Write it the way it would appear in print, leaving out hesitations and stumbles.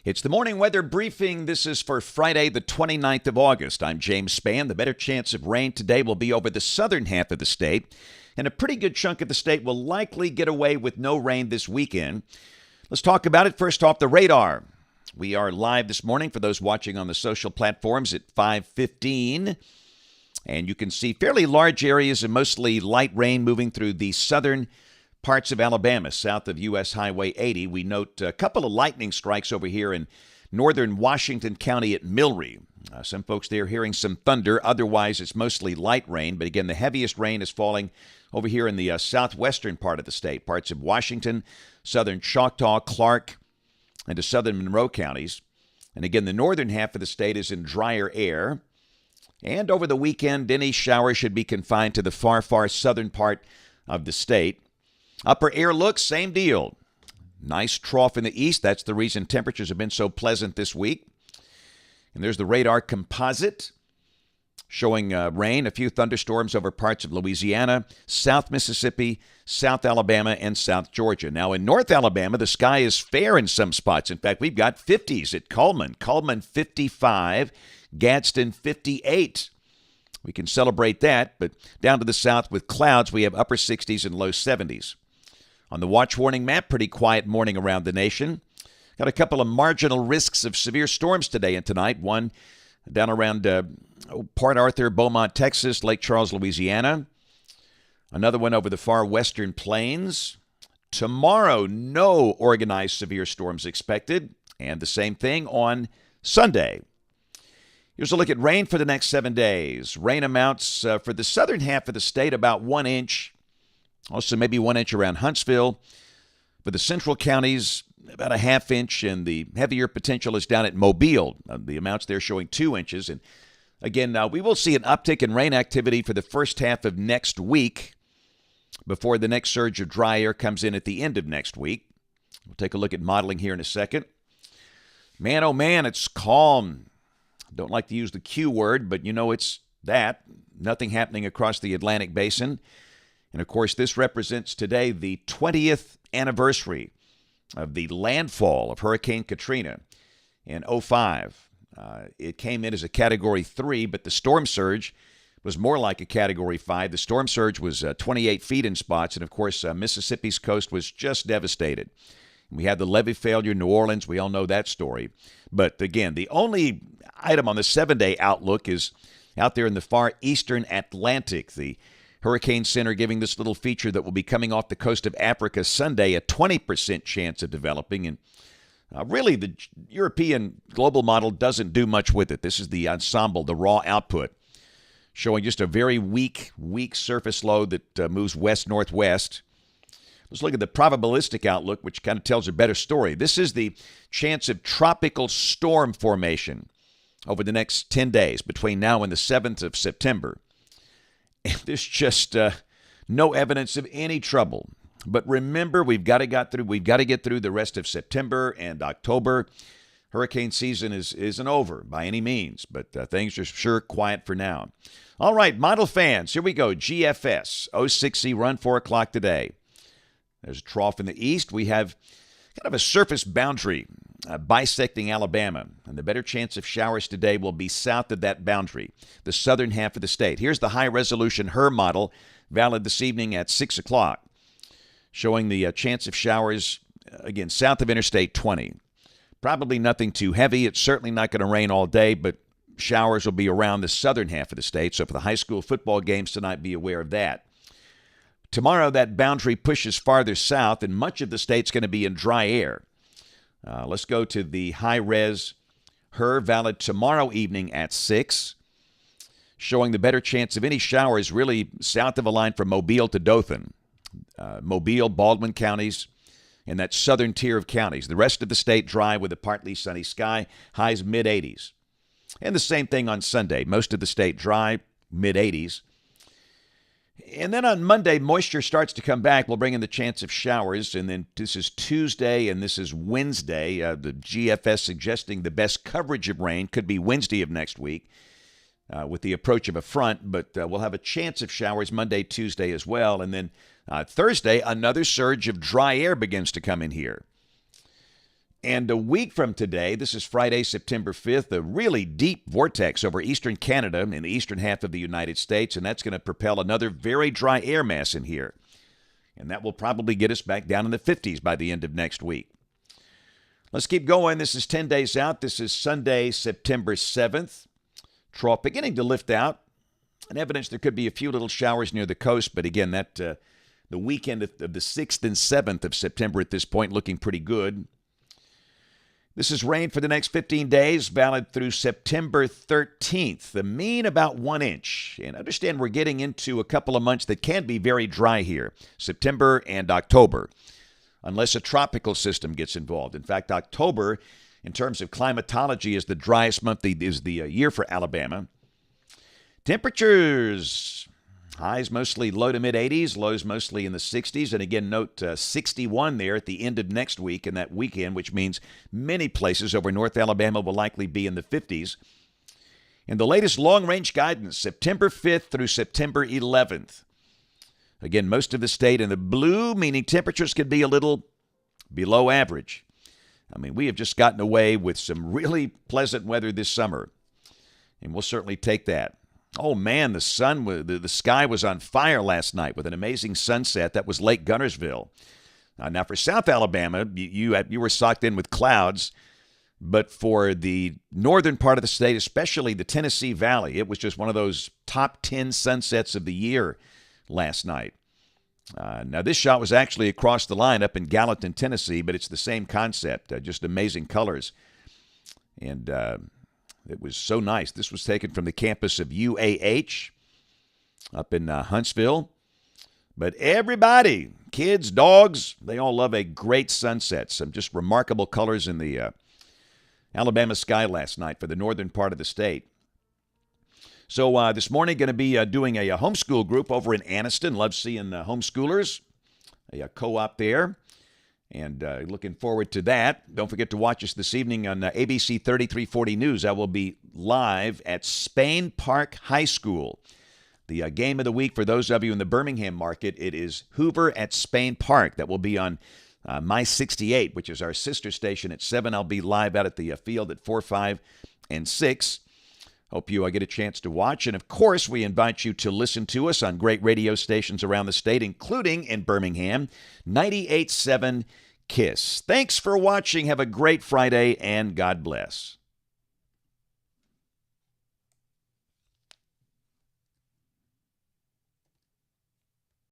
It's the morning weather briefing. This is for Friday, the 29th of August. I'm James Spann. The better chance of rain today will be over the southern half of the state, and a pretty good chunk of the state will likely get away with no rain this weekend. Let's talk about it. First off, the radar. We are live this morning for those watching on the social platforms at 5:15, and you can see fairly large areas of mostly light rain moving through the southern parts of Alabama, south of U.S. Highway 80. We note a couple of lightning strikes over here in northern Washington County at Milry. Some folks there hearing some thunder. Otherwise, it's mostly light rain. But again, the heaviest rain is falling over here in the southwestern part of the state, parts of Washington, southern Choctaw, Clark, and the southern Monroe counties. And again, the northern half of the state is in drier air. And over the weekend, any shower should be confined to the far, far southern part of the state. Upper air look, same deal. Nice trough in the east. That's the reason temperatures have been so pleasant this week. And there's the radar composite showing rain, a few thunderstorms over parts of Louisiana, South Mississippi, South Alabama, and South Georgia. Now, in North Alabama, the sky is fair in some spots. In fact, we've got 50s at Cullman. Cullman 55, Gadsden 58. We can celebrate that, but down to the south with clouds, we have upper 60s and low 70s. On the watch warning map, pretty quiet morning around the nation. Got a couple of marginal risks of severe storms today and tonight. One down around Port Arthur, Beaumont, Texas, Lake Charles, Louisiana. Another one over the far western plains. Tomorrow, no organized severe storms expected. And the same thing on Sunday. Here's a look at rain for the next 7 days. Rain amounts for the southern half of the state about 1 inch. Also, maybe 1 inch around Huntsville. For the central counties, about a ½ inch, and the heavier potential is down at Mobile. The amounts there showing 2 inches. And again, we will see an uptick in rain activity for the first half of next week before the next surge of dry air comes in at the end of next week. We'll take a look at modeling here in a second. Man, oh man, it's calm. Don't like to use the Q word, but you know it's that. Nothing happening across the Atlantic Basin. And, of course, this represents today the 20th anniversary of the landfall of Hurricane Katrina in '05. It came in as a Category 3, but the storm surge was more like a Category 5. The storm surge was 28 feet in spots, and, of course, Mississippi's coast was just devastated. We had the levee failure in New Orleans. We all know that story. But, again, the only item on the 7-day outlook is out there in the far eastern Atlantic. The Hurricane Center giving this little feature that will be coming off the coast of Africa Sunday a 20% chance of developing. And really, the European global model doesn't do much with it. This is the ensemble, the raw output, showing just a very weak surface low that moves west-northwest. Let's look at the probabilistic outlook, which kind of tells a better story. This is the chance of tropical storm formation over the next 10 days between now and the 7th of September. And there's just no evidence of any trouble. But remember, we've got to get through the rest of September and October. Hurricane season isn't over by any means, but things are sure quiet for now. All right, model fans, here we go. GFS 06Z run 4 o'clock today. There's a trough in the east. We have kind of a surface boundary bisecting Alabama, and the better chance of showers today will be south of that boundary, the southern half of the state. Here's the high-resolution HRRR model, valid this evening at 6 o'clock, showing the chance of showers, again, south of Interstate 20. Probably nothing too heavy. It's certainly not going to rain all day, but showers will be around the southern half of the state. So for the high school football games tonight, be aware of that. Tomorrow, that boundary pushes farther south, and much of the state's going to be in dry air. Let's go to the high-res HRRR, valid tomorrow evening at 6, showing the better chance of any showers really south of a line from Mobile to Dothan. Mobile, Baldwin counties, and that southern tier of counties. The rest of the state dry with a partly sunny sky, highs mid-80s. And the same thing on Sunday. Most of the state dry, mid-80s. And then on Monday, moisture starts to come back. We'll bring in the chance of showers. And then this is Tuesday and this is Wednesday. The GFS suggesting the best coverage of rain could be Wednesday of next week with the approach of a front. But we'll have a chance of showers Monday, Tuesday as well. And then Thursday, another surge of dry air begins to come in here. And a week from today, this is Friday, September 5th, a really deep vortex over eastern Canada in the eastern half of the United States, and that's going to propel another very dry air mass in here. And that will probably get us back down in the 50s by the end of next week. Let's keep going. This is 10 days out. This is Sunday, September 7th. Trough beginning to lift out. And evidence there could be a few little showers near the coast, but again, that the weekend of the 6th and 7th of September at this point looking pretty good. This is rain for the next 15 days, valid through September 13th. The mean about 1 inch. And understand we're getting into a couple of months that can be very dry here, September and October, unless a tropical system gets involved. In fact, October, in terms of climatology, is the driest month, is the year for Alabama. Temperatures, highs mostly low to mid-80s, lows mostly in the 60s. And again, note 61 there at the end of next week and that weekend, which means many places over North Alabama will likely be in the 50s. And the latest long-range guidance, September 5th through September 11th. Again, most of the state in the blue, meaning temperatures could be a little below average. I mean, we have just gotten away with some really pleasant weather this summer, and we'll certainly take that. Oh, man, the sky was on fire last night with an amazing sunset. That was Lake Guntersville. Now, for South Alabama, you were socked in with clouds, but for the northern part of the state, especially the Tennessee Valley, it was just one of those top 10 sunsets of the year last night. Now, this shot was actually across the line up in Gallatin, Tennessee, but it's the same concept, just amazing colors. And it was so nice. This was taken from the campus of UAH up in Huntsville. But everybody, kids, dogs, they all love a great sunset. Some just remarkable colors in the Alabama sky last night for the northern part of the state. So this morning, going to be doing a homeschool group over in Anniston. Love seeing homeschoolers, a co-op there. And looking forward to that. Don't forget to watch us this evening on ABC 3340 News. I will be live at Spann Park High School. The game of the week for those of you in the Birmingham market, it is Hoover at Spann Park. That will be on My 68, which is our sister station at 7. I'll be live out at the field at 4, 5, and 6. Hope you get a chance to watch. And, of course, we invite you to listen to us on great radio stations around the state, including in Birmingham, 98.7 KISS. Thanks for watching. Have a great Friday, and God bless.